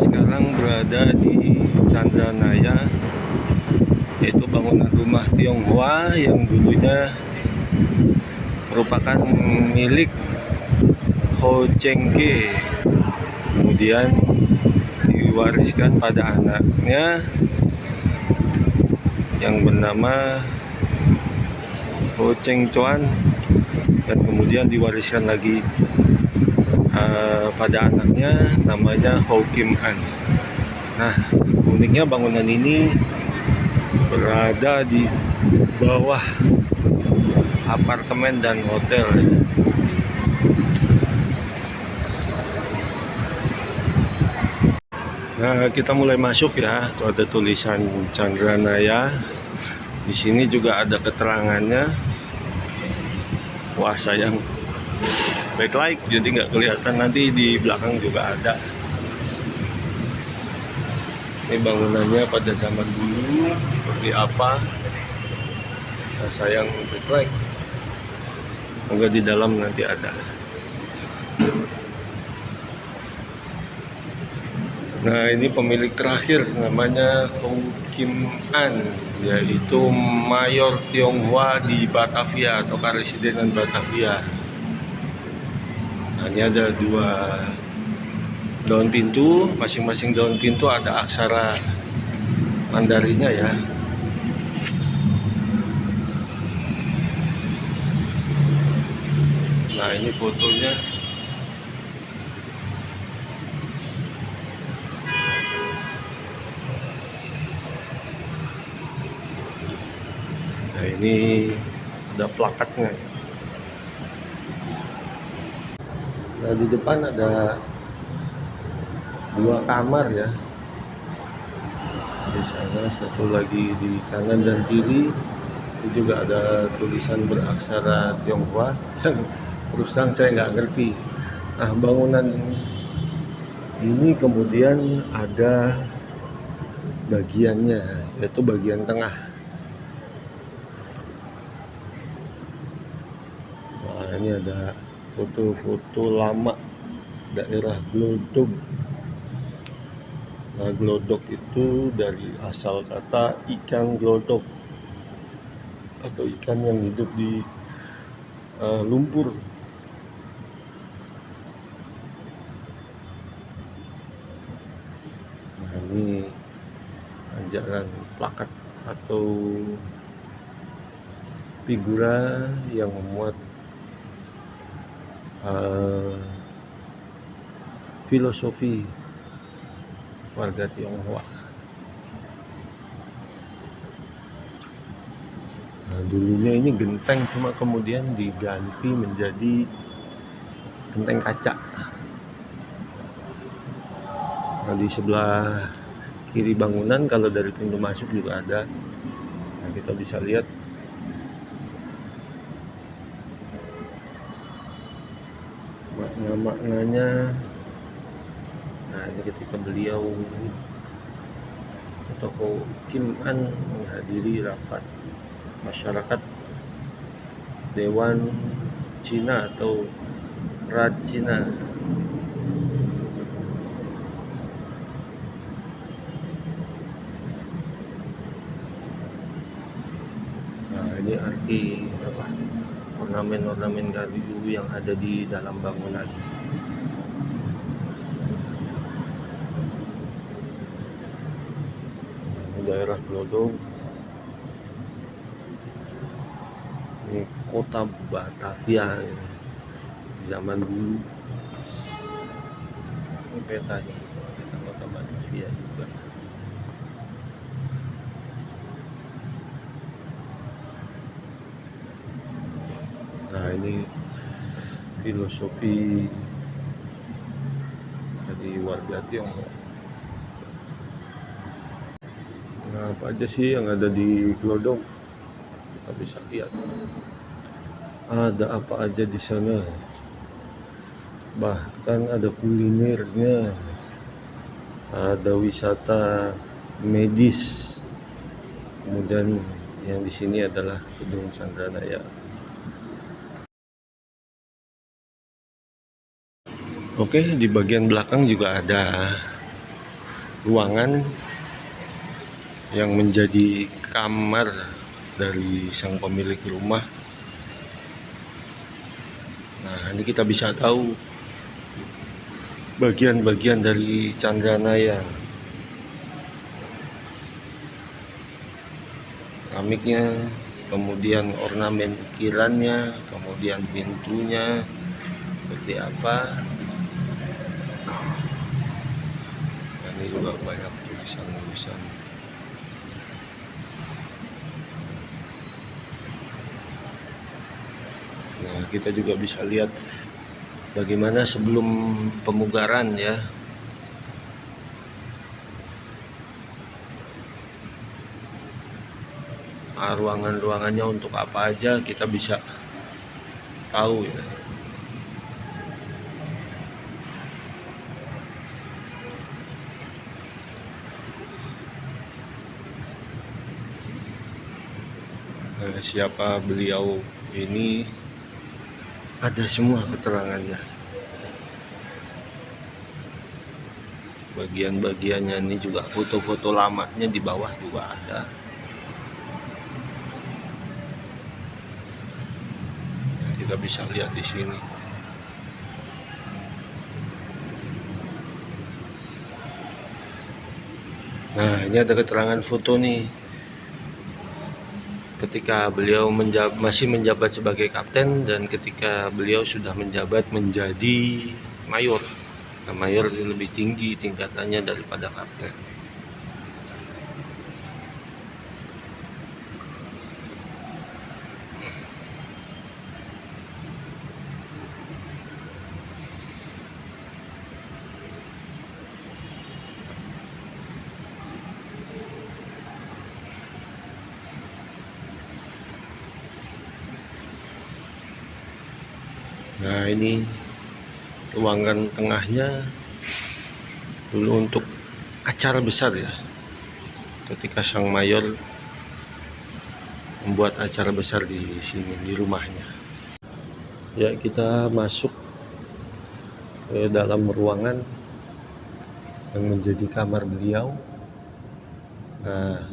sekarang berada di Chandranaya, yaitu bangunan rumah Tionghoa yang dulunya merupakan milik Ho Cheng Ge, kemudian diwariskan pada anaknya yang bernama Ho Cheng Chuan, dan kemudian diwariskan lagi pada anaknya namanya Ho Kim An. Nah, uniknya bangunan ini berada di bawah apartemen dan hotel. Nah, kita mulai masuk ya. Tuh ada tulisan Chandranaya. Di sini juga ada keterangannya. Wah, sayang backlight jadi nggak kelihatan. Nanti di belakang juga ada. Ini bangunannya pada zaman dulu seperti apa. Nah, sayang backlight. Semoga di dalam nanti ada. Nah, ini pemilik terakhir namanya Ho Kim An, yaitu mayor Tionghoa di Batavia atau Karesidenan Batavia. Nah, ini ada dua daun pintu, masing-masing daun pintu ada aksara Mandarinnya ya. Nah, ini fotonya. Nah, ini ada plakatnya. Nah, di depan ada dua kamar ya. Di sana satu lagi di kanan dan kiri. Itu juga ada tulisan beraksara Tionghoa yang terus terang saya nggak ngerti. Nah, bangunan ini kemudian ada bagiannya, yaitu bagian tengah. Nah, ini ada foto-foto lama daerah Glodok. Nah, glodok itu dari asal kata ikan glodok atau ikan yang hidup di lumpur. Nah, ini ajaran plakat atau figura yang memuat filosofi warga Tionghoa. Nah, dulunya ini genteng, cuma kemudian diganti menjadi genteng kaca. Nah, di sebelah kiri bangunan kalau dari pintu masuk juga ada. Nah, kita bisa lihat makna-maknanya. Nah, ini ketika beliau atau Ho Kim An menghadiri rapat masyarakat Dewan Cina atau Rat Cina. Nah, ini arti apa? Ornamen-ornamen kayu yang ada di dalam bangunan. Daerah Glodok, ini kota Batavia ya, zaman dulu. Ini petanya, peta kota Batavia juga. Nah, ini filosofi dari warga Tionghoa. Nah, apa aja sih yang ada di Glodok? Kita bisa lihat. Ada apa aja di sana. Bahkan ada kulinernya. Ada wisata medis. Kemudian yang di sini adalah Gedung Chandranaya. Oke, di bagian belakang juga ada ruangan yang menjadi kamar dari sang pemilik rumah. Nah, ini kita bisa tahu bagian-bagian dari Chandranaya. Keramiknya, kemudian ornamen ukirannya, kemudian pintunya seperti apa. Ini juga banyak tulisan-tulisan. Nah, kita juga bisa lihat bagaimana sebelum pemugaran ya. Ruangan-ruangannya untuk apa aja kita bisa tahu ya. Siapa beliau ini ada semua keterangannya. Bagian-bagiannya ini juga foto-foto lamanya di bawah juga ada. Kita bisa lihat di sini. Nah, ini ada keterangan foto nih. Ketika beliau masih menjabat sebagai kapten dan ketika beliau sudah menjabat menjadi mayor. Nah, mayor lebih tinggi tingkatannya daripada kapten. Nah, ini ruangan tengahnya dulu untuk acara besar ya. Ketika sang mayor membuat acara besar di sini, di rumahnya. Ya, kita masuk ke dalam ruangan yang menjadi kamar beliau. Nah,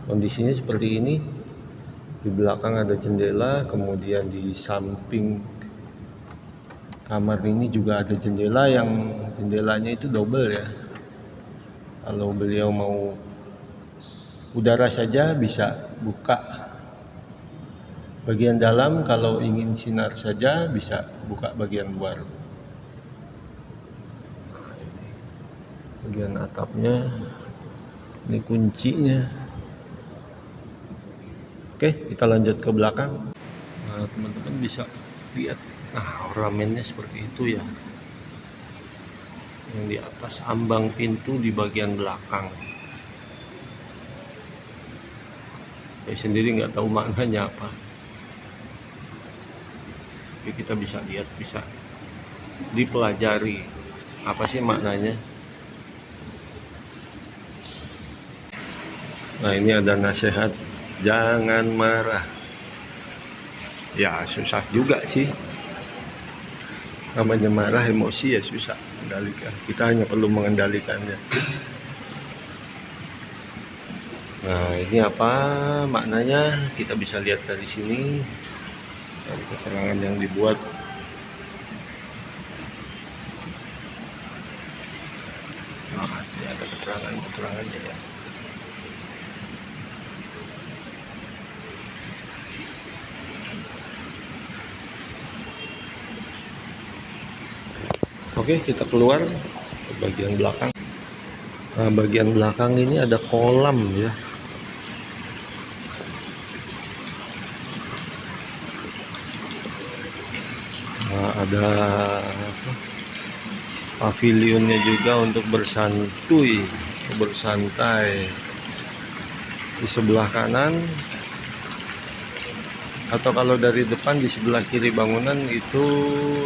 kondisinya seperti ini. Di belakang ada jendela, kemudian di samping kamar ini juga ada jendela yang jendelanya itu double ya. Kalau beliau mau udara saja bisa buka bagian dalam, kalau ingin sinar saja bisa buka bagian luar. Bagian atapnya, ini kuncinya. Oke, kita lanjut ke belakang. Nah, teman-teman bisa lihat. Nah, ornamennya seperti itu ya. Yang di atas ambang pintu di bagian belakang. Saya sendiri nggak tahu maknanya apa. Tapi kita bisa lihat, bisa dipelajari apa sih maknanya. Nah, ini ada nasihat, jangan marah. Ya, susah juga sih. Namanya marah, emosi ya susah mengendalikan. Kita hanya perlu mengendalikannya. Nah, ini apa maknanya? Kita bisa lihat dari sini, dari keterangan yang dibuat. Nah, ini ada keterangannya ya. Oke, kita keluar ke bagian belakang. Nah, bagian belakang ini ada kolam ya. Nah, ada pavilionnya juga untuk bersantai. Di sebelah kanan atau kalau dari depan di sebelah kiri bangunan itu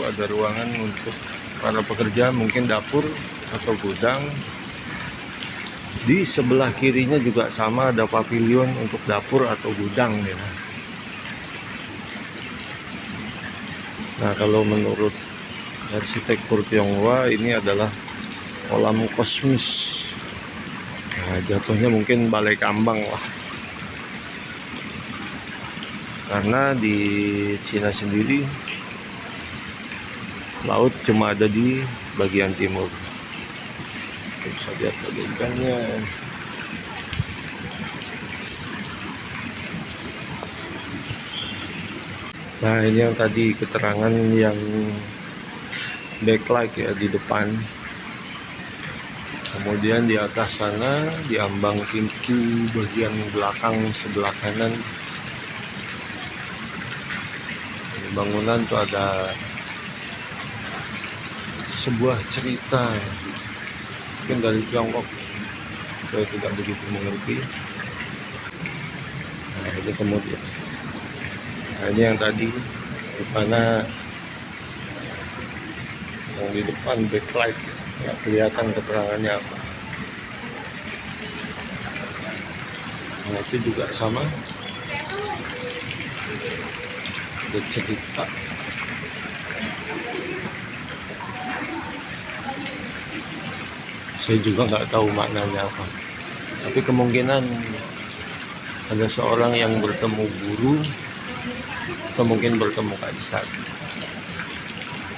ada ruangan untuk para pekerja, mungkin dapur atau gudang. Di sebelah kirinya juga sama, ada pavilion untuk dapur atau gudang ya. Nah, kalau menurut arsitektur Tionghoa ini adalah kolam kosmis. Nah, jatuhnya mungkin balai kambang lah. Karena di Cina sendiri laut cuma ada di bagian timur. Bisa lihat ada ikannya. Nah, ini yang tadi keterangan yang backlight ya di depan. Kemudian di atas sana di ambang pintu bagian belakang sebelah kanan di bangunan tuh ada sebuah cerita mungkin dari Tiongkok, saya tidak begitu mengerti. Nah, itu kemudian ini yang tadi di mana yang di depan backlight nggak kelihatan keterangannya apa. Nah, itu juga sama ada cerita. Saya juga nggak tahu maknanya apa, tapi kemungkinan ada seorang yang bertemu guru atau mungkin bertemu kaisar.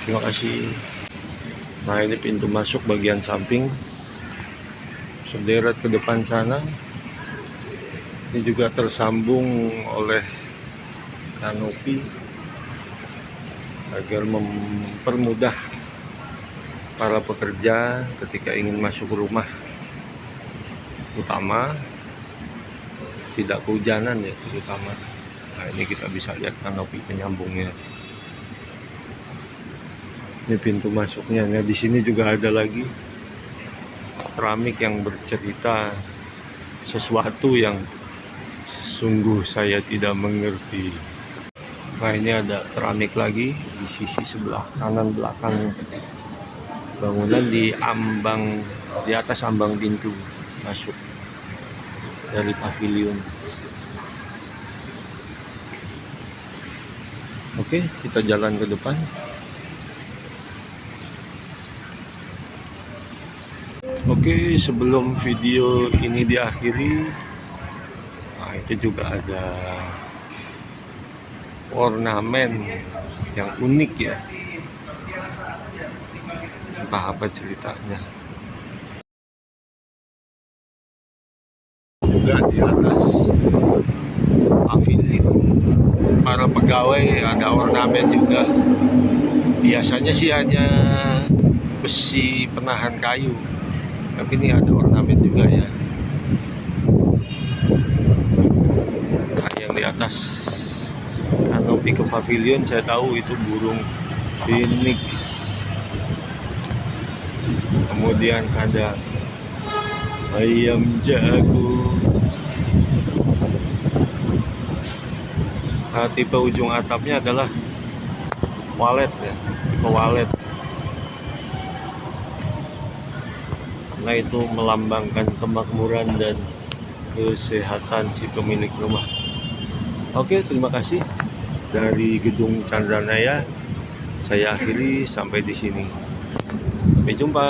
Terima kasih. Nah, ini pintu masuk bagian samping, sederet ke depan sana. Ini juga tersambung oleh kanopi agar mempermudah para pekerja ketika ingin masuk rumah utama, tidak kehujanan ya terutama. Nah, ini kita bisa lihat kanopi penyambungnya. Ini pintu masuknya. Nah, di sini juga ada lagi keramik yang bercerita sesuatu yang sungguh saya tidak mengerti. Nah, ini ada keramik lagi di sisi sebelah kanan belakang bangunan di atas ambang pintu masuk dari pavilion. Oke, kita jalan ke depan. Oke, sebelum video ini diakhiri, nah itu juga ada ornamen yang unik ya. Entah apa ceritanya. Juga di atas pavilion para pegawai ada ornamen juga. Biasanya sih hanya besi penahan kayu, tapi ini ada ornamen juga ya. Nah, yang di atas kanopi ke pavilion saya tahu itu burung phoenix. Kemudian ada ayam jago. Nah, tipe ujung atapnya adalah walet ya, tipe walet. Karena itu melambangkan kemakmuran dan kesehatan si pemilik rumah. Oke, terima kasih. Dari Gedung Chandranaya saya akhiri sampai di sini. Sampai jumpa.